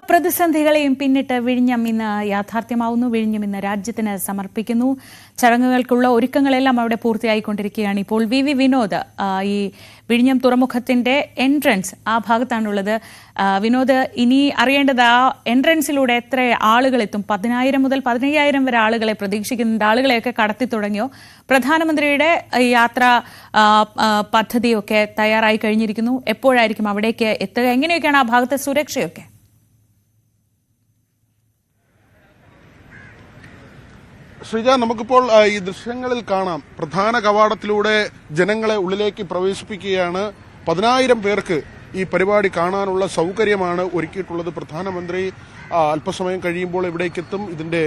പ്രതിസന്ധികളെയും പിന്നിട്ട് വിഴിഞ്ഞം ഇന്ന് യാഥാർത്ഥ്യമാവുന്നു. വിഴിഞ്ഞം ഇന്ന് രാജ്യത്തിന് സമർപ്പിക്കുന്നു. ചടങ്ങുകൾക്കുള്ള ഒരുക്കങ്ങളെല്ലാം അവിടെ പൂർത്തിയായിക്കൊണ്ടിരിക്കുകയാണ്. ഇപ്പോൾ വി വിനോദ് ഈ വിഴിഞ്ഞം തുറമുഖത്തിന്റെ എൻട്രൻസ് ആ ഭാഗത്താണുള്ളത്. വിനോദ്, ഇനി അറിയേണ്ടത് ആ എൻട്രൻസിലൂടെ എത്ര ആളുകൾ എത്തും? 10,000 മുതൽ 15,000 വരെ ആളുകളെ പ്രതീക്ഷിക്കുന്നുണ്ട്. ആളുകളെയൊക്കെ കടത്തി തുടങ്ങിയോ? പ്രധാനമന്ത്രിയുടെ യാത്രാ പദ്ധതിയൊക്കെ തയ്യാറായി കഴിഞ്ഞിരിക്കുന്നു. എപ്പോഴായിരിക്കും അവിടേക്ക് എത്തുക? എങ്ങനെയൊക്കെയാണ് ആ ഭാഗത്തെ സുരക്ഷയൊക്കെ? ശ്രീജ, നമുക്കിപ്പോൾ ഈ ദൃശ്യങ്ങളിൽ കാണാം. പ്രധാന കവാടത്തിലൂടെ ജനങ്ങളെ ഉള്ളിലേക്ക് പ്രവേശിപ്പിക്കുകയാണ്. 10,000 പേർക്ക് ഈ പരിപാടി കാണാനുള്ള സൗകര്യമാണ് ഒരുക്കിയിട്ടുള്ളത്. പ്രധാനമന്ത്രി അല്പസമയം കഴിയുമ്പോൾ ഇവിടേക്കെത്തും. ഇതിന്റെ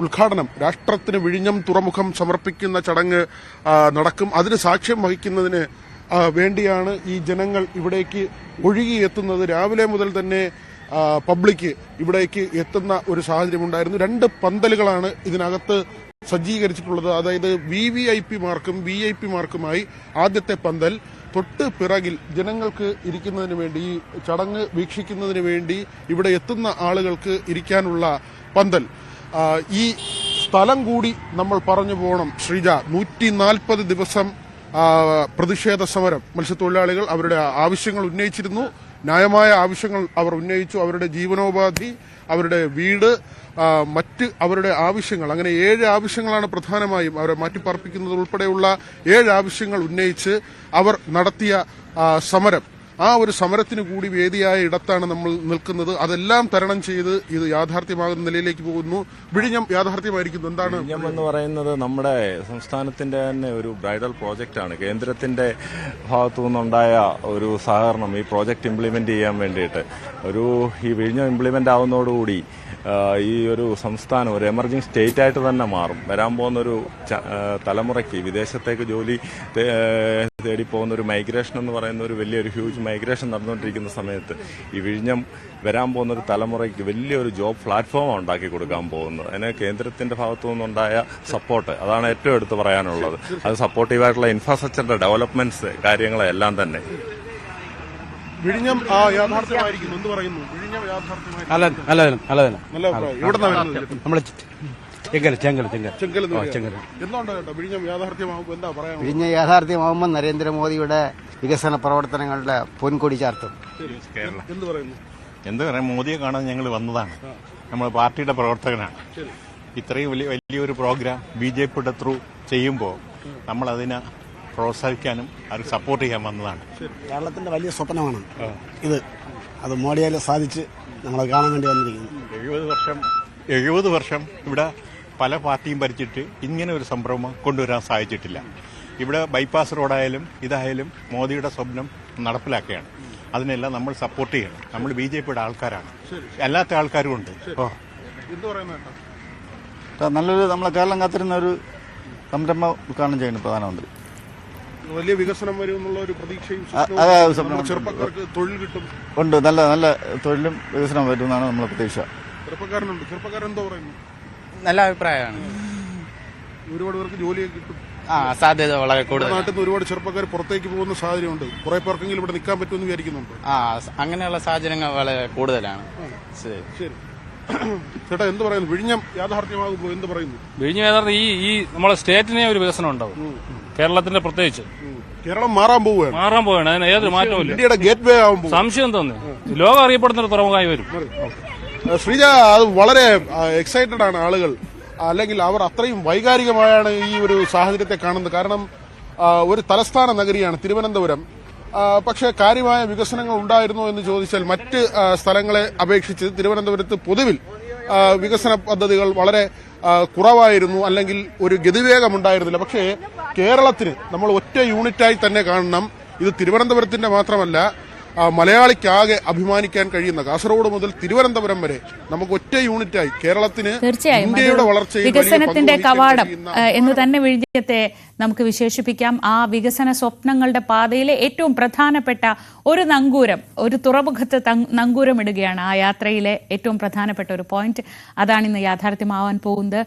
ഉദ്ഘാടനം, രാഷ്ട്രത്തിന് വിഴിഞ്ഞം തുറമുഖം സമർപ്പിക്കുന്ന ചടങ്ങ് നടക്കും. അതിന് സാക്ഷ്യം വഹിക്കുന്നതിന് വേണ്ടിയാണ് ഈ ജനങ്ങൾ ഇവിടേക്ക് ഒഴുകിയെത്തുന്നത്. രാവിലെ മുതൽ തന്നെ പബ്ലിക് ഇവിടേക്ക് എത്തുന്ന ഒരു സാഹചര്യമുണ്ടായിരുന്നു. 2 പന്തലുകളാണ് ഇതിനകത്ത് സജ്ജീകരിച്ചിട്ടുള്ളത്. അതായത് VVIP-മാർക്കും VIP-മാർക്കുമായി ആദ്യത്തെ പന്തൽ, തൊട്ട് പിറകിൽ ജനങ്ങൾക്ക് ഇരിക്കുന്നതിന് വേണ്ടി, ഈ ചടങ്ങ് വീക്ഷിക്കുന്നതിന് വേണ്ടി ഇവിടെ എത്തുന്ന ആളുകൾക്ക് ഇരിക്കാനുള്ള പന്തൽ. ഈ സ്ഥലം കൂടി നമ്മൾ പറഞ്ഞു പോകണം ശ്രീജ. 140 ദിവസം പ്രതിഷേധ സമരം മത്സ്യത്തൊഴിലാളികൾ അവരുടെ ആവശ്യങ്ങൾ ഉന്നയിച്ചിരുന്നു. ന്യായമായ ആവശ്യങ്ങൾ അവർ ഉന്നയിച്ചു. അവരുടെ ജീവനോപാധി, അവരുടെ വീട്, മറ്റ് അവരുടെ ആവശ്യങ്ങൾ, അങ്ങനെ 7 ആവശ്യങ്ങളാണ് പ്രധാനമായും അവരെ മാറ്റിപ്പാർപ്പിക്കുന്നത് ഉൾപ്പെടെയുള്ള 7 ആവശ്യങ്ങൾ ഉന്നയിച്ച് അവർ നടത്തിയ സമരം. ആ ഒരു സമരത്തിന് കൂടി വേദിയായ ഇടത്താണ് നമ്മൾ നിൽക്കുന്നത്. അതെല്ലാം തരണം ചെയ്ത് ഇത് യാഥാർത്ഥ്യമാകുന്ന നിലയിലേക്ക് പോകുന്നു. വിഴിഞ്ഞം യാഥാർത്ഥ്യമായിരിക്കുന്നു. എന്താണ് വിഴിഞ്ഞം എന്ന് പറയുന്നത്? നമ്മുടെ സംസ്ഥാനത്തിന്റെ തന്നെ ഒരു ബ്രൈഡൽ പ്രോജക്റ്റാണ്. കേന്ദ്രത്തിന്റെ ഭാഗത്തു നിന്നുണ്ടായ ഒരു സഹകരണം ഈ പ്രോജക്റ്റ് ഇംപ്ലിമെന്റ് ചെയ്യാൻ വേണ്ടിയിട്ട് ഈ വിഴിഞ്ഞം ഇംപ്ലിമെന്റ് ആവുന്നതോടുകൂടി ഈ ഒരു സംസ്ഥാനം ഒരു എമർജിംഗ് സ്റ്റേറ്റ് ആയിട്ട് തന്നെ മാറും. വരാൻ പോകുന്നൊരു തലമുറയ്ക്ക് വിദേശത്തേക്ക് ജോലി തേടിപ്പോകുന്ന ഒരു മൈഗ്രേഷൻ എന്ന് പറയുന്ന ഒരു വലിയൊരു ഹ്യൂജ് മൈഗ്രേഷൻ നടന്നുകൊണ്ടിരിക്കുന്ന സമയത്ത് ഈ വിഴിഞ്ഞം വരാൻ പോകുന്ന ഒരു തലമുറയ്ക്ക് വലിയൊരു ജോബ് പ്ലാറ്റ്ഫോമാണ് ഉണ്ടാക്കി കൊടുക്കാൻ പോകുന്നത്. അതിന് കേന്ദ്രത്തിന്റെ ഭാഗത്തു നിന്നുണ്ടായ സപ്പോർട്ട്, അതാണ് ഏറ്റവും എടുത്തു പറയാനുള്ളത്. അത് സപ്പോർട്ടീവായിട്ടുള്ള ഇൻഫ്രാസ്ട്രക്ചറിന്റെ ഡെവലപ്മെന്റ്സ് കാര്യങ്ങളെല്ലാം തന്നെ വിഴിഞ്ഞം യാഥാർത്ഥ്യമായിരിക്കുന്നു എന്ന് പറയുന്നു. വിഴിഞ്ഞം യാഥാർത്ഥ്യമായി വിഴിഞ്ഞ യാഥാർത്ഥ്യമാകുമ്പോൾ നരേന്ദ്രമോദിയുടെ വികസന പ്രവർത്തനങ്ങളുടെ പൊൻകൊടി ചാർത്തും. എന്ത് പറയാം, മോദിയെ കാണാൻ ഞങ്ങൾ വന്നതാണ്. നമ്മൾ പാർട്ടിയുടെ പ്രവർത്തകനാണ്. ഇത്രയും വലിയൊരു പ്രോഗ്രാം BJPയുടെ ത്രൂ ചെയ്യുമ്പോൾ നമ്മളതിനെ പ്രോത്സാഹിക്കാനും അത് സപ്പോർട്ട് ചെയ്യാൻ വന്നതാണ്. കേരളത്തിന്റെ വലിയ സ്വപ്നമാണ് ഇത്. അത് മോഡിയാൽ സാധിച്ച് നമ്മളെ കാണാൻ വേണ്ടി വന്നിരിക്കുന്നു. 70 വർഷം ഇവിടെ പല പാർട്ടിയും ഭരിച്ചിട്ട് ഇങ്ങനെ ഒരു സംരംഭം കൊണ്ടുവരാൻ സാധിച്ചിട്ടില്ല. ഇവിടെ ബൈപ്പാസ് റോഡായാലും ഇതായാലും മോദിയുടെ സ്വപ്നം നടപ്പിലാക്കുകയാണ്. അതിനെല്ലാം നമ്മൾ സപ്പോർട്ട് ചെയ്യണം. നമ്മൾ BJPയുടെ ആൾക്കാരാണ്, അല്ലാത്ത ആൾക്കാരും ഉണ്ട്. നല്ലൊരു നമ്മളെ കേരളം കാത്തിരുന്ന ഒരു സംരംഭം ഉദ്ഘാടനം ചെയ്യുന്നു പ്രധാനമന്ത്രി. വലിയ വികസനം വരും എന്നുള്ള ഒരു പ്രതീക്ഷയും ചെറുപ്പക്കാർക്ക് തൊഴിൽ കിട്ടും. ഉണ്ട്, നല്ല നല്ല തൊഴിലും വികസനം വരുമെന്നാണ് നമ്മളെ പ്രതീക്ഷ. ചെറുപ്പക്കാരെന്തോ പറയുന്നു? നല്ല അഭിപ്രായമാണ്. ഒരുപാട് പേർക്ക് ജോലിയൊക്കെ കിട്ടും. സാധ്യത വളരെ കൂടുതൽ. നാട്ടിൽ നിന്ന് ഒരുപാട് ചെറുപ്പക്കാർ പുറത്തേക്ക് പോകുന്ന സാഹചര്യമുണ്ട്. കുറെ പേർക്കെങ്കിലും ഇവിടെ നിൽക്കാൻ പറ്റുമെന്ന് വിചാരിക്കുന്നുണ്ട്. അങ്ങനെയുള്ള സാഹചര്യങ്ങൾ വളരെ കൂടുതലാണ്. ശരി ചേട്ടാ, എന്ത് പറയുന്നു? വിഴിഞ്ഞം യാഥാർത്ഥ്യമാകുമ്പോൾ എന്ത് പറയുന്നു? വിഴിഞ്ഞം യാഥാർത്ഥ്യം ഈ നമ്മുടെ സ്റ്റേറ്റിനെ ഒരു വികസനം ഉണ്ടാവും. കേരളത്തിന്റെ പ്രത്യേകിച്ച് കേരളം മാറാൻ പോവുകയാണ്. അതിന് ഏതൊരു മാറ്റവും ഇന്ത്യയുടെ ഗേറ്റ് വേ ആകുമ്പോൾ സംശയം തോന്നി ലോകം അറിയപ്പെടുന്ന ഒരു തുറമുഖമായി വരും. ശ്രീജ, അത് വളരെ എക്സൈറ്റഡ് ആണ് ആളുകൾ, അല്ലെങ്കിൽ അവർ അത്രയും വൈകാരികമായാണ് ഈ ഒരു സാഹചര്യത്തെ കാണുന്നത്. കാരണം ഒരു തലസ്ഥാന നഗരിയാണ് തിരുവനന്തപുരം. പക്ഷേ കാര്യമായ വികസനങ്ങൾ ഉണ്ടായിരുന്നോ എന്ന് ചോദിച്ചാൽ മറ്റ് സ്ഥലങ്ങളെ അപേക്ഷിച്ച് തിരുവനന്തപുരത്ത് പൊതുവിൽ വികസന പദ്ധതികൾ വളരെ കുറവായിരുന്നു, അല്ലെങ്കിൽ ഒരു ഗതിവേഗമുണ്ടായിരുന്നില്ല. പക്ഷേ കേരളത്തിന് നമ്മൾ ഒറ്റ യൂണിറ്റായി തന്നെ കാണണം. ഇത് തിരുവനന്തപുരത്തിന്റെ മാത്രമല്ല, മലയാളിക്കാകെ അഭിമാനിക്കാൻ കഴിയുന്ന കാസർഗോഡ് മുതൽ തിരുവനന്തപുരം വരെ നമുക്ക് ഒറ്റ യൂണിറ്റായി കേരളത്തിന് ഇന്ത്യയുടെ വളർച്ചയിൽ വികസനത്തിന്റെ കവാടം എന്ന് തന്നെ വിഴിഞ്ഞത്തെ നമുക്ക് വിശേഷിപ്പിക്കാം. ആ വികസന സ്വപ്നങ്ങളുടെ പാതയിലെ ഏറ്റവും പ്രധാനപ്പെട്ട ഒരു നങ്കൂരം, ഒരു തുറമുഖത്ത് നങ്കൂരം ഇടുകയാണ് ആ യാത്രയിലെ ഏറ്റവും പ്രധാനപ്പെട്ട ഒരു പോയിന്റ്. അതാണ് ഇന്ന് യാഥാർത്ഥ്യമാവാൻ പോകുന്നത്.